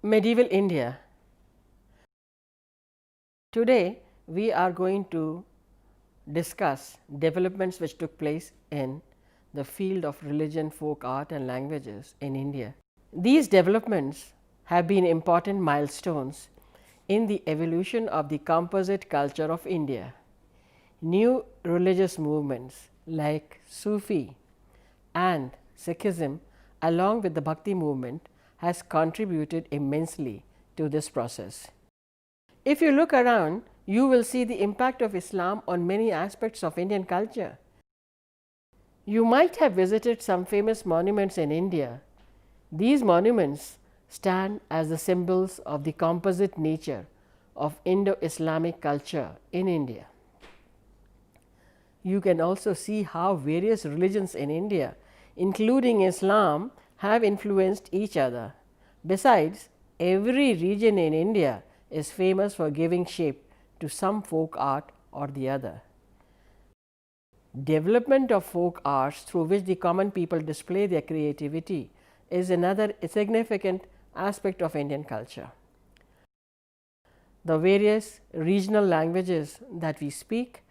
Medieval India. Today, we are going to discuss developments which took place in the field of religion, folk art and languages in India. These developments have been important milestones in the evolution of the composite culture of India. New religious movements like Sufi and Sikhism along with the Bhakti movement has contributed immensely to this process. If you look around, you will see the impact of Islam on many aspects of Indian culture. You might have visited some famous monuments in India. These monuments stand as the symbols of the composite nature of Indo-Islamic culture in India. You can also see how various religions in India, including Islam, have influenced each other. Besides, every region in India is famous for giving shape to some folk art or the other. Development of folk arts through which the common people display their creativity is another significant aspect of Indian culture. The various regional languages that we speak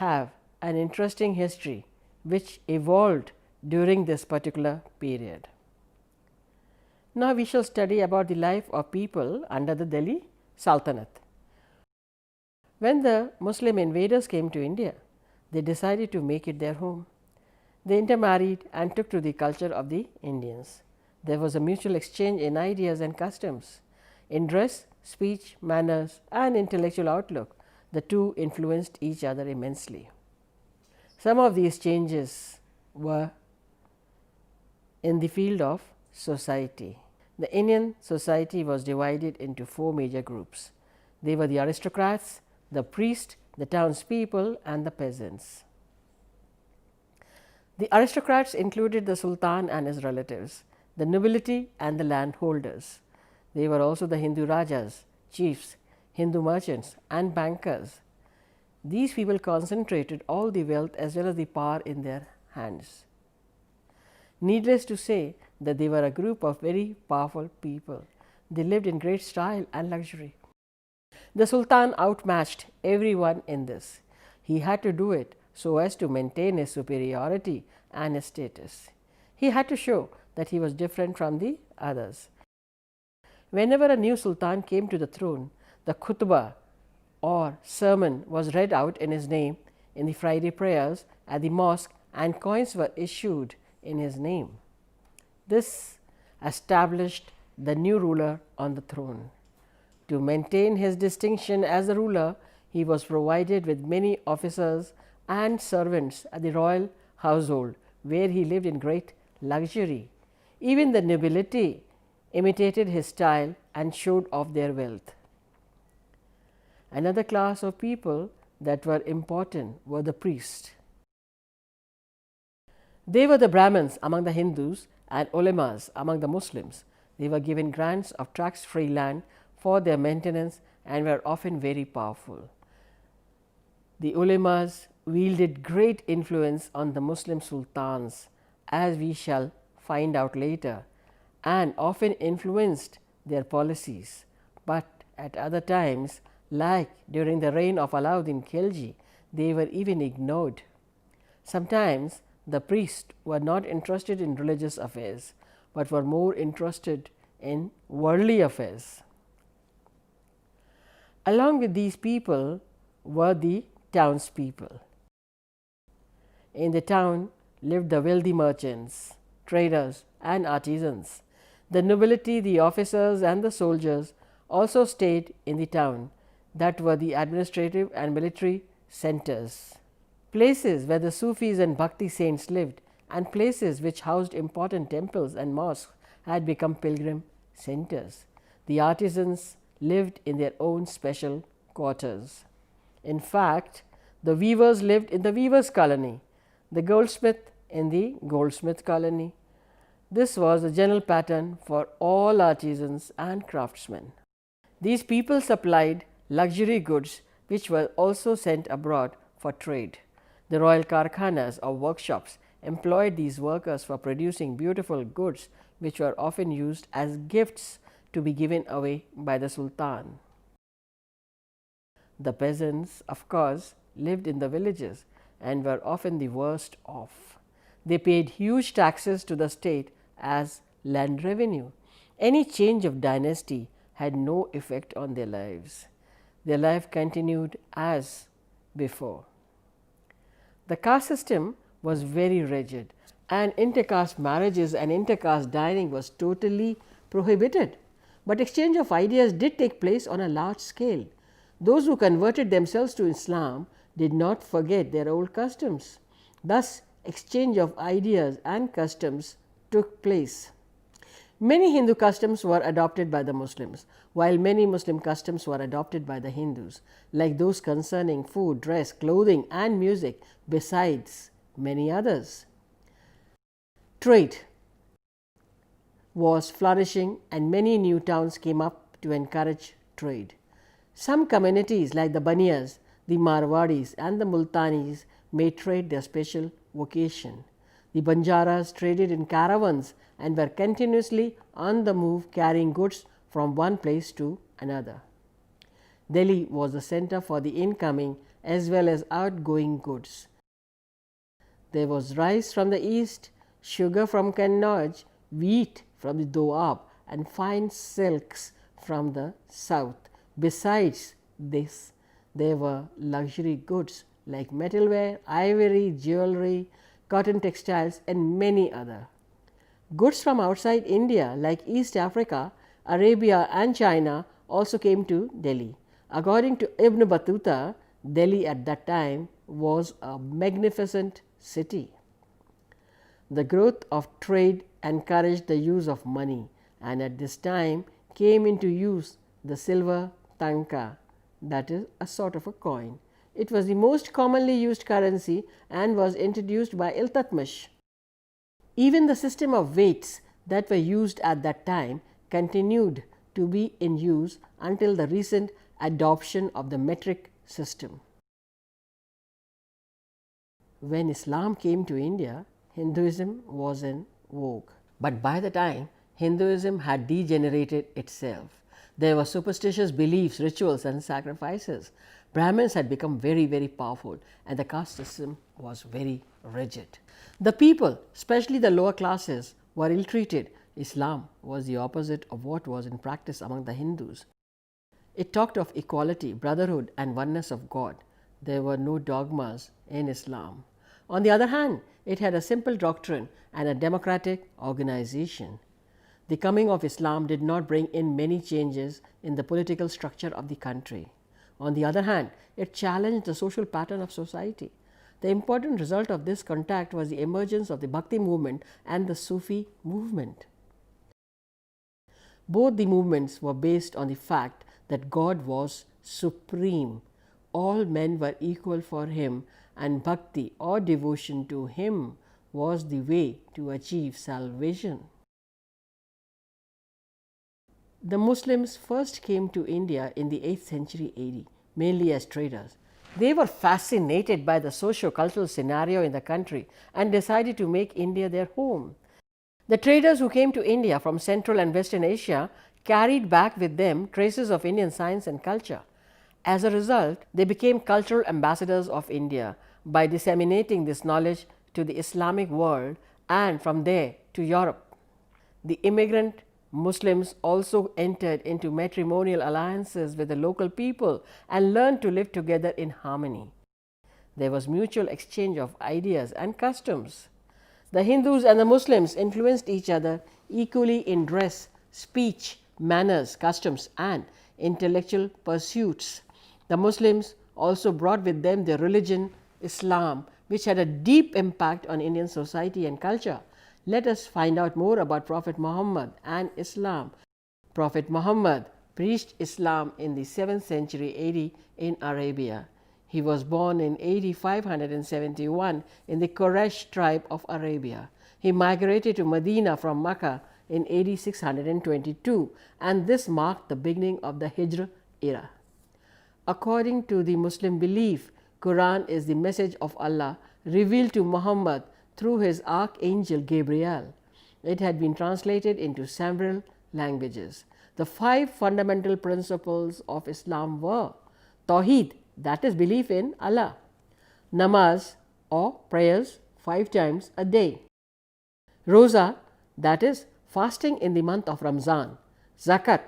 have an interesting history which evolved during this particular period. Now, we shall study about the life of people under the Delhi Sultanate. When the Muslim invaders came to India, they decided to make it their home. They intermarried and took to the culture of the Indians. There was a mutual exchange in ideas and customs. In dress, speech, manners and intellectual outlook, the two influenced each other immensely. Some of these changes were in the field of society. The Indian society was divided into four major groups. They were the aristocrats, the priests, the townspeople and the peasants. The aristocrats included the Sultan and his relatives, the nobility and the landholders. They were also the Hindu Rajas, chiefs, Hindu merchants and bankers. These people concentrated all the wealth as well as the power in their hands. Needless to say that they were a group of very powerful people. They lived in great style and luxury. The Sultan outmatched everyone in this. He had to do it so as to maintain his superiority and his status. He had to show that he was different from the others. Whenever a new Sultan came to the throne, the khutbah or sermon was read out in his name in the Friday prayers at the mosque and coins were issued in his name. This established the new ruler on the throne. To maintain his distinction as a ruler, he was provided with many officers and servants at the royal household, where he lived in great luxury. Even the nobility imitated his style and showed off their wealth. Another class of people that were important were the priests. They were the Brahmins among the Hindus and ulemas among the Muslims. They were given grants of tax-free land for their maintenance and were often very powerful. The ulemas wielded great influence on the Muslim sultans, as we shall find out later, and often influenced their policies. But at other times, like during the reign of Alauddin Khilji, they were even ignored. Sometimes the priests were not interested in religious affairs, but were more interested in worldly affairs. Along with these people were the townspeople. In the town lived the wealthy merchants, traders and artisans. The nobility, the officers and the soldiers also stayed in the town that were the administrative and military centers. Places where the Sufis and Bhakti saints lived and places which housed important temples and mosques had become pilgrim centers. The artisans lived in their own special quarters. In fact, the weavers lived in the weavers' colony, the goldsmith in the goldsmith colony. This was the general pattern for all artisans and craftsmen. These people supplied luxury goods which were also sent abroad for trade. The royal karkhanas or workshops employed these workers for producing beautiful goods which were often used as gifts to be given away by the Sultan. The peasants, of course, lived in the villages and were often the worst off. They paid huge taxes to the state as land revenue. Any change of dynasty had no effect on their lives. Their life continued as before. The caste system was very rigid, and intercaste marriages and intercaste dining was totally prohibited. But exchange of ideas did take place on a large scale. Those who converted themselves to Islam did not forget their old customs. Thus, exchange of ideas and customs took place. Many Hindu customs were adopted by the Muslims, while many Muslim customs were adopted by the Hindus, like those concerning food, dress, clothing, and music, besides many others. Trade was flourishing, and many new towns came up to encourage trade. Some communities like the Baniyas, the Marwadis, and the Multanis made trade their special vocation. The Banjaras traded in caravans and were continuously on the move, carrying goods from one place to another. Delhi was the center for the incoming as well as outgoing goods. There was rice from the east, sugar from Kannauj, wheat from the Doab, and fine silks from the south. Besides this, there were luxury goods like metalware, ivory, jewelry, cotton textiles, and many other. Goods from outside India like East Africa, Arabia, and China also came to Delhi. According to Ibn Battuta, Delhi at that time was a magnificent city. The growth of trade encouraged the use of money, and at this time came into use the silver tanka, that is a sort of a coin. It was the most commonly used currency and was introduced by Iltutmish. Even the system of weights that were used at that time continued to be in use until the recent adoption of the metric system. When Islam came to India, Hinduism was in vogue. But by the time Hinduism had degenerated itself, there were superstitious beliefs, rituals, and sacrifices. Brahmins had become very, very powerful, and the caste system was very rigid. The people, especially the lower classes, were ill treated. Islam was the opposite of what was in practice among the Hindus. It talked of equality, brotherhood, and oneness of God. There were no dogmas in Islam. On the other hand, it had a simple doctrine and a democratic organization. The coming of Islam did not bring in many changes in the political structure of the country. On the other hand, it challenged the social pattern of society. The important result of this contact was the emergence of the Bhakti movement and the Sufi movement. Both the movements were based on the fact that God was supreme. All men were equal for Him, and bhakti or devotion to Him was the way to achieve salvation. The Muslims first came to India in the 8th century AD, mainly as traders. They were fascinated by the socio-cultural scenario in the country and decided to make India their home. The traders who came to India from Central and Western Asia carried back with them traces of Indian science and culture. As a result, they became cultural ambassadors of India by disseminating this knowledge to the Islamic world and from there to Europe. The immigrant Muslims also entered into matrimonial alliances with the local people and learned to live together in harmony. There was mutual exchange of ideas and customs. The Hindus and the Muslims influenced each other equally in dress, speech, manners, customs, and intellectual pursuits. The Muslims also brought with them their religion, Islam, which had a deep impact on Indian society and culture. Let us find out more about Prophet Muhammad and Islam. Prophet Muhammad preached Islam in the 7th century AD in Arabia. He was born in AD 571 in the Quraysh tribe of Arabia. He migrated to Medina from Mecca in AD 622, and this marked the beginning of the Hijr era. According to the Muslim belief, Quran is the message of Allah revealed to Muhammad through his archangel Gabriel. It had been translated into several languages. The 5 fundamental principles of Islam were Tawheed, that is belief in Allah, Namaz or prayers 5 times a day, Roza, that is fasting in the month of Ramzan, Zakat,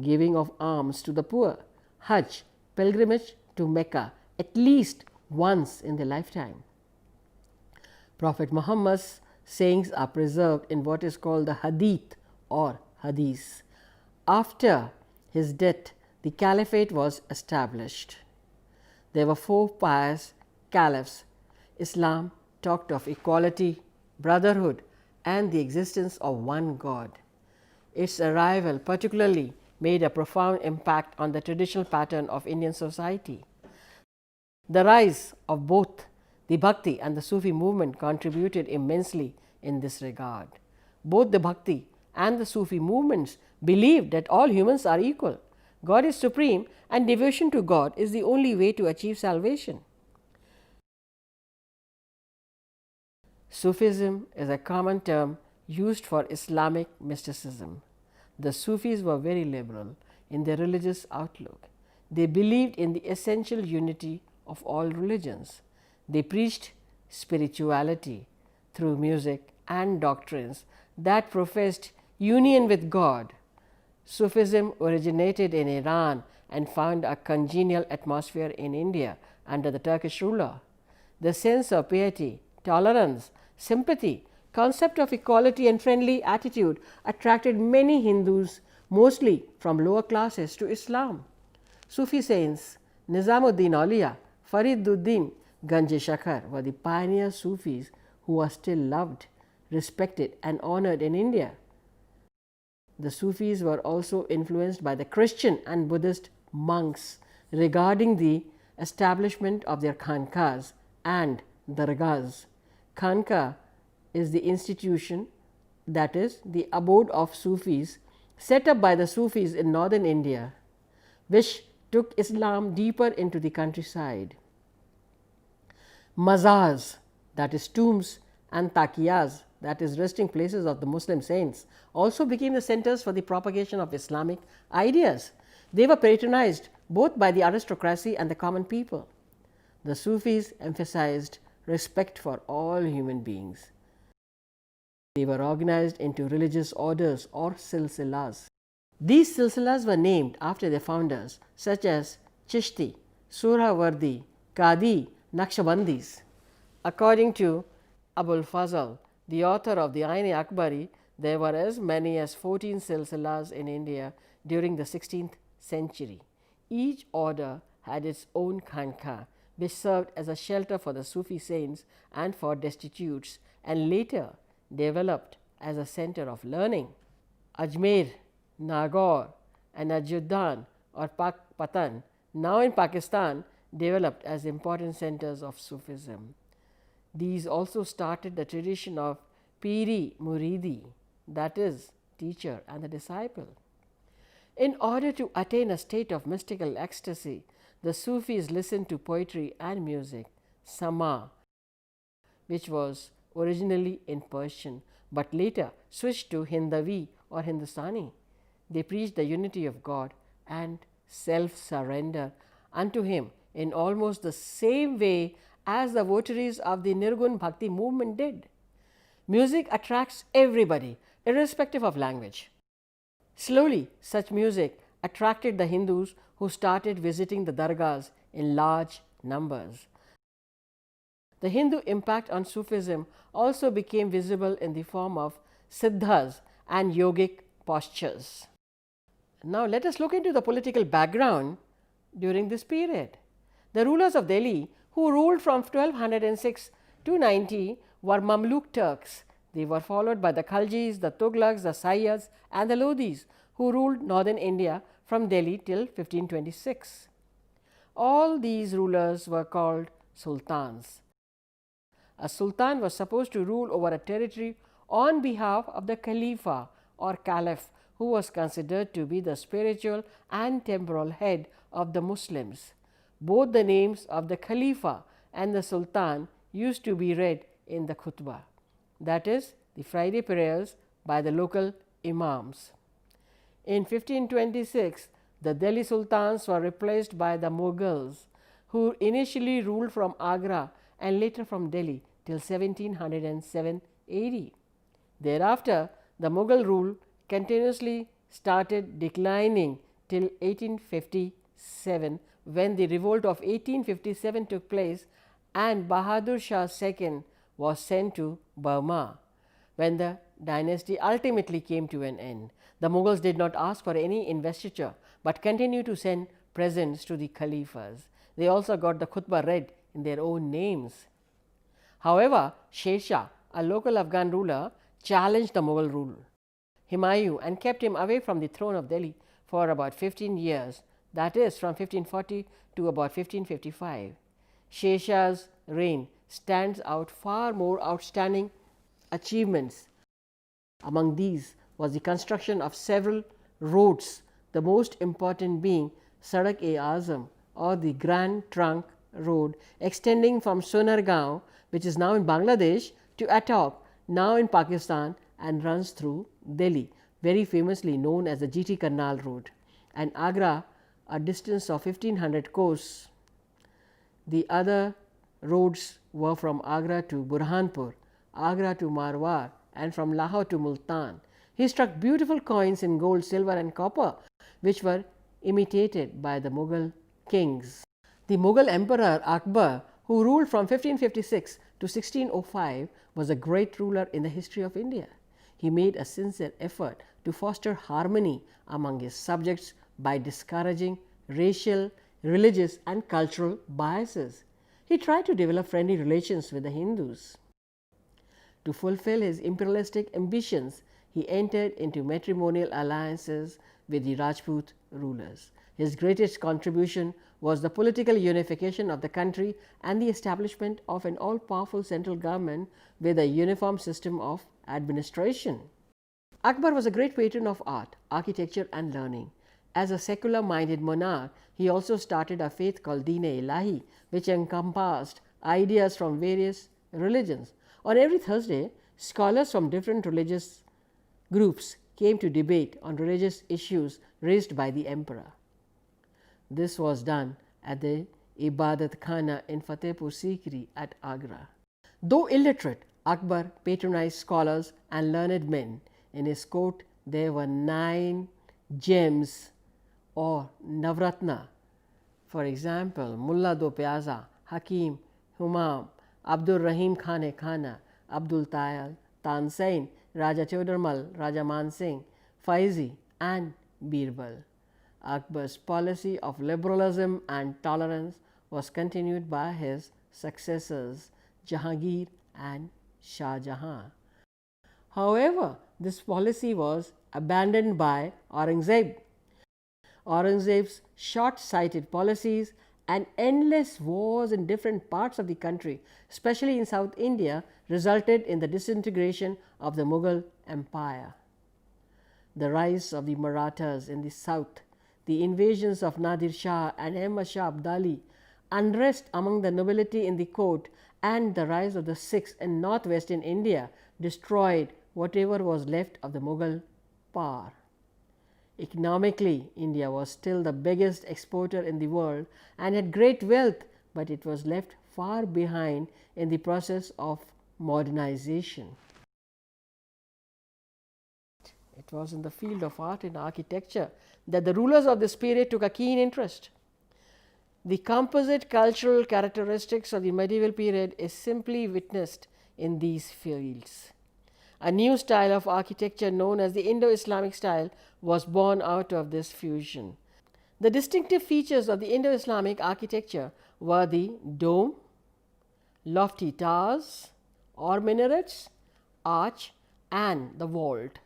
giving of alms to the poor, Hajj, pilgrimage to Mecca at least once in the lifetime. Prophet Muhammad's sayings are preserved in what is called the Hadith or Hadith. After his death, the caliphate was established. There were 4 pious caliphs. Islam talked of equality, brotherhood, and the existence of one God. Its arrival particularly made a profound impact on the traditional pattern of Indian society. The rise of both the Bhakti and the Sufi movement contributed immensely in this regard. Both the Bhakti and the Sufi movements believed that all humans are equal. God is supreme and devotion to God is the only way to achieve salvation. Sufism is a common term used for Islamic mysticism. The Sufis were very liberal in their religious outlook. They believed in the essential unity of all religions. They preached spirituality through music and doctrines that professed union with God. Sufism originated in Iran and found a congenial atmosphere in India under the Turkish ruler. The sense of piety, tolerance, sympathy, concept of equality and friendly attitude attracted many Hindus, mostly from lower classes, to Islam. Sufi saints Nizamuddin Auliya, Fariduddin Ganj Shakhar were the pioneer Sufis who are still loved, respected and honored in India. The Sufis were also influenced by the Christian and Buddhist monks regarding the establishment of their khanqahs and dargahs. Khanqah is the institution, that is the abode of Sufis, set up by the Sufis in northern India, which took Islam deeper into the countryside. Mazars, that is tombs, and taqiyas, that is resting places of the Muslim saints, also became the centers for the propagation of Islamic ideas. They were patronized both by the aristocracy and the common people. The Sufis emphasized respect for all human beings. They were organized into religious orders or silsilas. These silsilas were named after their founders, such as Chishti, Surawardi, Qadi, Naqshbandis. According to Abul Fazl, the author of the Ain-e-Akbari, there were as many as 14 silsilas in India during the 16th century. Each order had its own khanqah, which served as a shelter for the Sufi saints and for destitutes, and later developed as a center of learning. Ajmer, Nagaur, and Ajudan or Patan, now in Pakistan, developed as important centers of Sufism. These also started the tradition of Piri Muridi, that is, teacher and the disciple. In order to attain a state of mystical ecstasy, the Sufis listened to poetry and music, Sama, which was originally in Persian but later switched to Hindavi or Hindustani. They preached the unity of God and self-surrender unto Him in almost the same way as the votaries of the Nirgun Bhakti movement did. Music attracts everybody, irrespective of language. Slowly, such music attracted the Hindus who started visiting the dargahs in large numbers. The Hindu impact on Sufism also became visible in the form of siddhas and yogic postures. Now, let us look into the political background during this period. The rulers of Delhi, who ruled from 1206 to 90, were Mamluk Turks. They were followed by the Khaljis, the Tughlaqs, the Sayyids, and the Lodhis, who ruled northern India from Delhi till 1526. All these rulers were called sultans. A sultan was supposed to rule over a territory on behalf of the Khalifa or Caliph, who was considered to be the spiritual and temporal head of the Muslims. Both the names of the Khalifa and the Sultan used to be read in the khutbah, that is, the Friday prayers by the local imams. In 1526, the Delhi Sultans were replaced by the Mughals, who initially ruled from Agra and later from Delhi till 1707 AD. Thereafter, the Mughal rule continuously started declining till 1857, when the revolt of 1857 took place and Bahadur Shah II was sent to Burma. When the dynasty ultimately came to an end, the Mughals did not ask for any investiture but continued to send presents to the Khalifas. They also got the khutbah read in their own names. However, Sher Shah, a local Afghan ruler, challenged the Mughal rule, Humayun, and kept him away from the throne of Delhi for about 15 years, that is, from 1540 to about 1555. Sher Shah's reign stands out far more outstanding achievements. Among these was the construction of several roads, the most important being Sadak-e-Azam, or the Grand Trunk Road, extending from Sonargaon, which is now in Bangladesh, to Attock, now in Pakistan, and runs through Delhi, very famously known as the GT Karnal Road, and Agra, a distance of 1500 kos. The other roads were from Agra to Burhanpur, Agra to Marwar, and from Lahore to Multan. He struck beautiful coins in gold, silver, and copper, which were imitated by the Mughal kings. The Mughal Emperor Akbar, who ruled from 1556 to 1605, was a great ruler in the history of India. He made a sincere effort to foster harmony among his subjects by discouraging racial, religious, and cultural biases. He tried to develop friendly relations with the Hindus. To fulfill his imperialistic ambitions, he entered into matrimonial alliances with the Rajput rulers. His greatest contribution was the political unification of the country and the establishment of an all-powerful central government with a uniform system of administration. Akbar was a great patron of art, architecture, and learning. As a secular-minded monarch, he also started a faith called Deen-e-Ilahi, which encompassed ideas from various religions. On every Thursday, scholars from different religious groups came to debate on religious issues raised by the emperor. This was done at the Ibadat Khana in Fatehpur Sikri at Agra. Though illiterate, Akbar patronized scholars and learned men. In his court, there were 9 gems or Navratna. For example, Mullah Do Pyaza, Hakim, Humam, Abdul Rahim Khan Khana, Abdul Tayal, Tansain, Raja Chodarmal, Raja Man Singh, Faizi, and Birbal. Akbar's policy of liberalism and tolerance was continued by his successors Jahangir and Shah Jahan. However, this policy was abandoned by Aurangzeb. Aurangzeb's short-sighted policies and endless wars in different parts of the country, especially in South India, resulted in the disintegration of the Mughal Empire. The rise of the Marathas in the south, the invasions of Nadir Shah and Ahmad Shah Abdali, unrest among the nobility in the court, and the rise of the Sikhs in northwestern India destroyed whatever was left of the Mughal power. Economically, India was still the biggest exporter in the world and had great wealth, but it was left far behind in the process of modernization. It was in the field of art and architecture that the rulers of this period took a keen interest. The composite cultural characteristics of the medieval period is simply witnessed in these fields. A new style of architecture known as the Indo-Islamic style was born out of this fusion. The distinctive features of the Indo-Islamic architecture were the dome, lofty towers or minarets, arch, and the vault.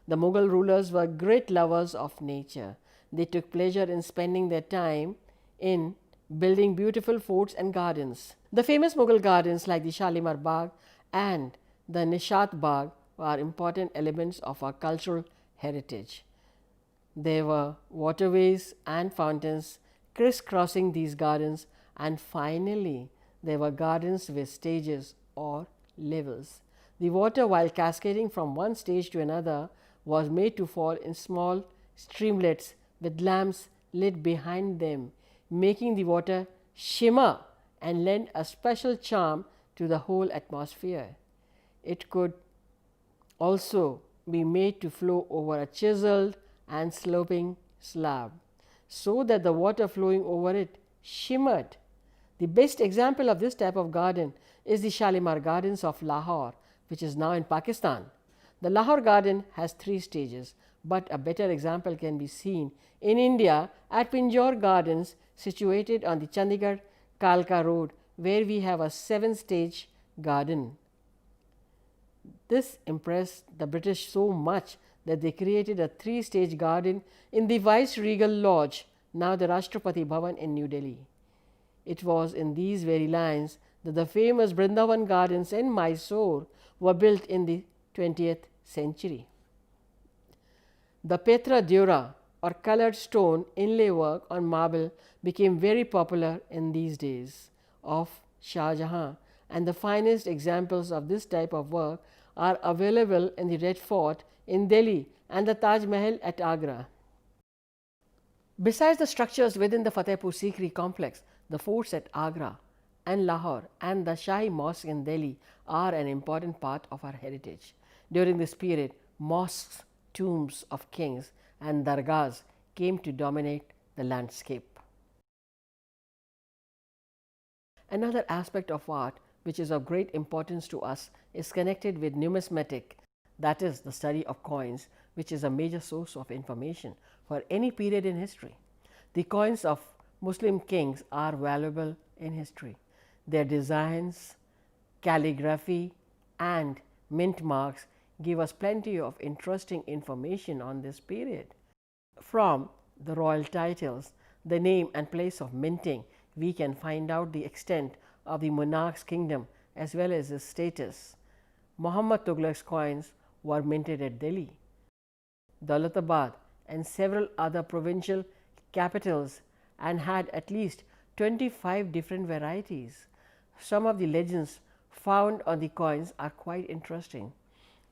The Mughal rulers were great lovers of nature. They took pleasure in spending their time in building beautiful forts and gardens. The famous Mughal gardens like the Shalimar Bagh and the Nishat Bagh are important elements of our cultural heritage. There were waterways and fountains crisscrossing these gardens, and finally there were gardens with stages or levels. The water, while cascading from one stage to another, was made to fall in small streamlets with lamps lit behind them, making the water shimmer and lend a special charm to the whole atmosphere. It could also be made to flow over a chiseled and sloping slab, so that the water flowing over it shimmered. The best example of this type of garden is the Shalimar Gardens of Lahore, which is now in Pakistan. The Lahore garden has 3 stages, but a better example can be seen in India at Pinjore Gardens, situated on the Chandigarh Kalka Road, where we have a 7-stage garden. This impressed the British so much that they created a 3-stage garden in the Viceregal Lodge, now the Rashtrapati Bhavan in New Delhi. It was in these very lines that the famous Brindavan Gardens in Mysore were built in the 20th century. The Petra Dura or coloured stone inlay work on marble became very popular in these days of Shah Jahan, and the finest examples of this type of work are available in the Red Fort in Delhi and the Taj Mahal at Agra. Besides the structures within the Fatehpur Sikri complex, the forts at Agra and Lahore and the Shahi Mosque in Delhi are an important part of our heritage. During this period, mosques, tombs of kings and dargahs came to dominate the landscape. Another aspect of art which is of great importance to us is connected with numismatic, that is, the study of coins, which is a major source of information for any period in history. The coins of Muslim kings are valuable in history. Their designs, calligraphy, and mint marks give us plenty of interesting information on this period. From the royal titles, the name and place of minting, we can find out the extent of the monarch's kingdom as well as his status. Muhammad Tughlaq's coins were minted at Delhi, Daulatabad, and several other provincial capitals, and had at least 25 different varieties. Some of the legends found on the coins are quite interesting.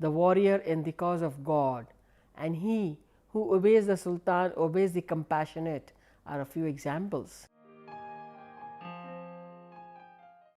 The warrior in the cause of God, and he who obeys the Sultan obeys the compassionate, are a few examples.